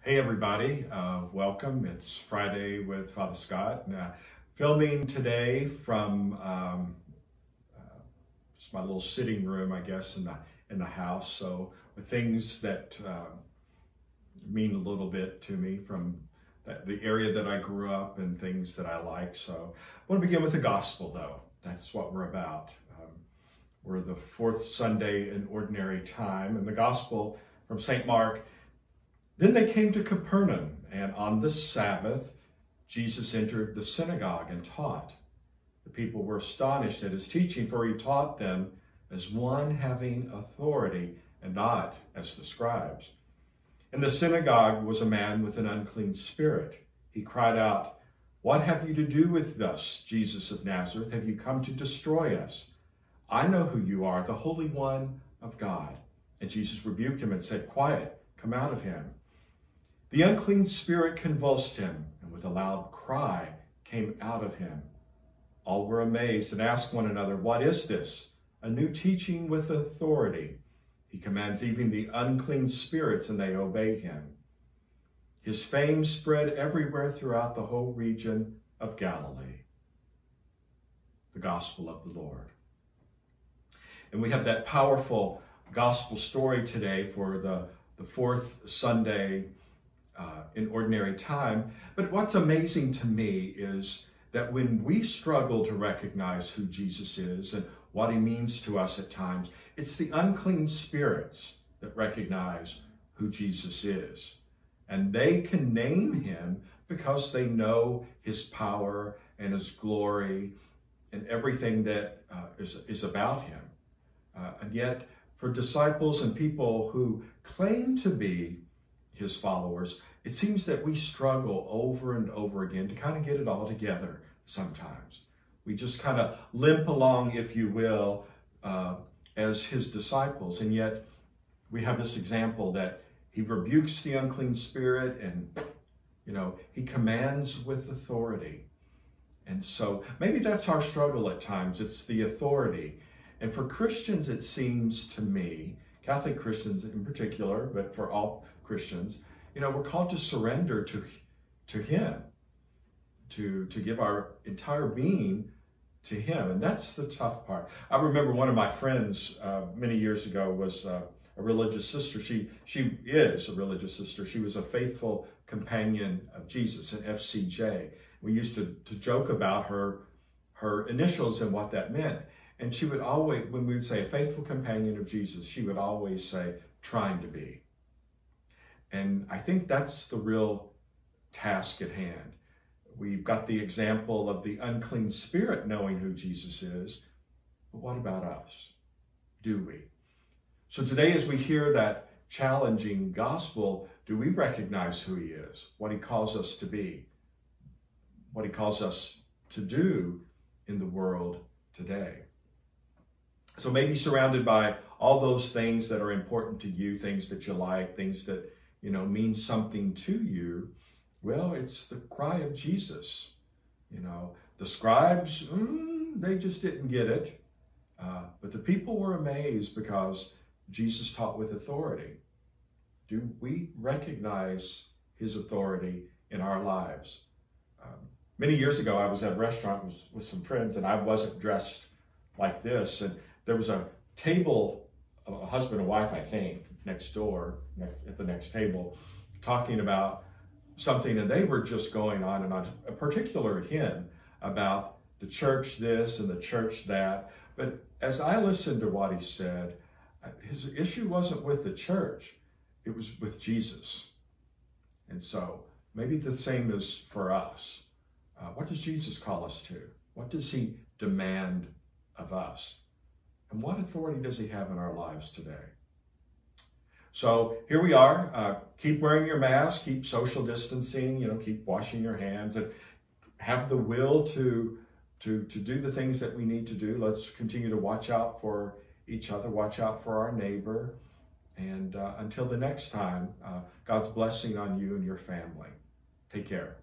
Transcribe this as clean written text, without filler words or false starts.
Hey everybody, welcome. It's Friday with Father Scott. Filming today from just my little sitting room, I guess, in the house. So with things that mean a little bit to me from the area that I grew up and things that I like. So I want to begin with the gospel, though. That's what we're about. We're the fourth Sunday in Ordinary Time, and the gospel from St. Mark. Then they came to Capernaum, and on the Sabbath, Jesus entered the synagogue and taught. The people were astonished at his teaching, for he taught them as one having authority and not as the scribes. In the synagogue was a man with an unclean spirit. He cried out, "What have you to do with us, Jesus of Nazareth? Have you come to destroy us? I know who you are, the Holy One of God." And Jesus rebuked him and said, "Quiet, come out of him." The unclean spirit convulsed him, and with a loud cry came out of him. All were amazed and asked one another, "What is this? A new teaching with authority. He commands even the unclean spirits, and they obey him." His fame spread everywhere throughout the whole region of Galilee. The Gospel of the Lord. And we have that powerful gospel story today for the fourth Sunday in Ordinary Time. But what's amazing to me is that when we struggle to recognize who Jesus is and what he means to us at times, it's the unclean spirits that recognize who Jesus is. And they can name him because they know his power and his glory and everything that is about him. And yet, for disciples and people who claim to be his followers, it seems that we struggle over and over again to kind of get it all together sometimes. We just kind of limp along, if you will, as his disciples. And yet we have this example that he rebukes the unclean spirit and, he commands with authority. And so maybe that's our struggle at times. It's the authority. And for Christians, it seems to me, Catholic Christians in particular, but for all Christians, we're called to surrender to him, to give our entire being to him. And that's the tough part. I remember one of my friends many years ago was a religious sister. She is a religious sister. She was a faithful companion of Jesus, an FCJ. We used to joke about her initials and what that meant. And she would always, when we would say a faithful companion of Jesus, she would always say, trying to be. And I think that's the real task at hand. We've got the example of the unclean spirit knowing who Jesus is, but what about us? Do we? So today, as we hear that challenging gospel, do we recognize who he is, what he calls us to be, what he calls us to do in the world today? So maybe surrounded by all those things that are important to you, things that you like, things that, mean something to you, well, it's the cry of Jesus. The scribes, they just didn't get it. But the people were amazed because Jesus taught with authority. Do we recognize his authority in our lives? Many years ago, I was at a restaurant with some friends, and I wasn't dressed like this. And there was a table, a husband and wife, I think, next door, at the next table, talking about something, and they were just going on and on, a particular hymn about the church this and the church that. But as I listened to what he said, his issue wasn't with the church, it was with Jesus. And so maybe the same is for us. What does Jesus call us to? What does he demand of us? And what authority does he have in our lives today? So here we are. Keep wearing your mask, keep social distancing, keep washing your hands, and have the will to do the things that we need to do. Let's continue to watch out for each other, watch out for our neighbor. And until the next time, God's blessing on you and your family. Take care.